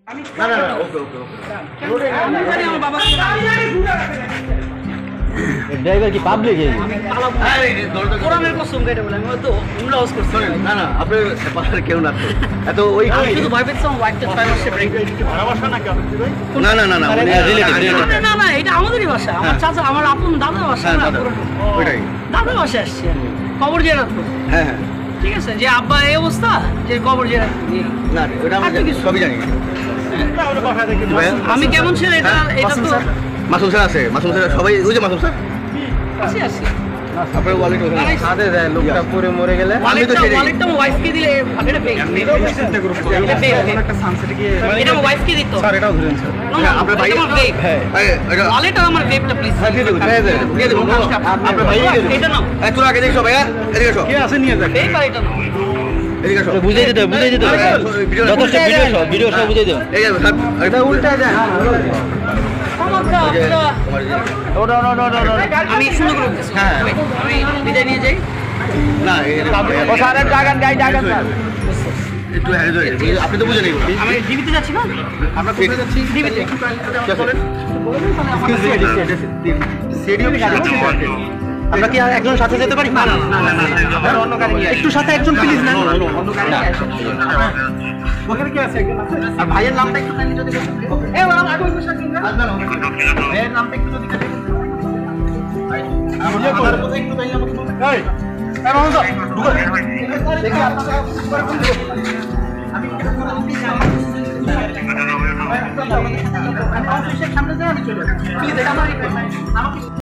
না না না ওকে ওকে ওকে ড্রাইভার কি পাবলিক কোরআনের কসম কেটে বলে আমি তো উমরা হাউস করছি না না আপনার পাশে কেউ না এত ওই আমি শুধু ভয় পেয়েছিলাম ওয়াইফটা 5 মাসে ব্রেক না না না না না না এটা আমাদেরই বাসা আমার চাচা আমার আপন দাদার বাসা ওইটাই দাদার বাসায় আসছি কবর জিয়ারত করতে হ্যাঁ হ্যাঁ ঠিক আছে যে আব্বা এই অবস্থা যে কবর জিয়ারত না ওটা আমরা সবই জানি আমি কেমন ছিল এটা এটা তো মাসুম স্যার আছে মাসুম স্যার সবাই ওই যে মাসুম স্যার আসি আসি আপনার ওয়ালেট ওখানে সাথে দেয় লোকটা পরে মরে গেলে আমি তো সেটাই ওয়ালেটটা আমার ওয়াইফকে দিলে এটা পেয়ে একটা সানসেটে গিয়ে এটা আমার ওয়াইফকে দিত স্যার এটাও ধরেন স্যার আপনার ভাই হ্যাঁ এটা ওয়ালেট আমার বেবটা প্লিজ দিয়ে দেবো আপনার ভাই এটা নাও তোর আগে দেখো ভাইয়া এদিকে এসো কে আছে নিয়ে যাক বেব আর এটা নাও এদিকে এসো বুঝাই দিতে যথেষ্ট ভিডিও সব বুঝাই দেব এই এটা উল্টা যায় ওটা আমি সুন্দর করে বলতেছি হ্যাঁ। আমি বিদায় নিয়ে যাই না ও স্যারের জায়গা জায়গা স্যার একটু হ্যাঁ আপনি তো বুঝে নেই আমি ডিবিতে যাচ্ছি না আমরা কোথায় যাচ্ছি ডিবিতে আমরা কি আর একজন সাথে যেতে পারি না অন্য গাড়ি একটু সাথে একজন প্লিজ না ওখানে কি আছে আর ভাইয়ের নামটা একটু কাইন্ডলি যদি বলেন আগে ওই বসে কিনা ভাইয়ের নামটা একটু যদি কাইন্ডলি আমার কথা একটু তাই আমাকে বলতে এই রহমান স্যার ঢুকো দেখি আপনারা আমি সামনে যাই আমি চলে প্লিজ এটা আমার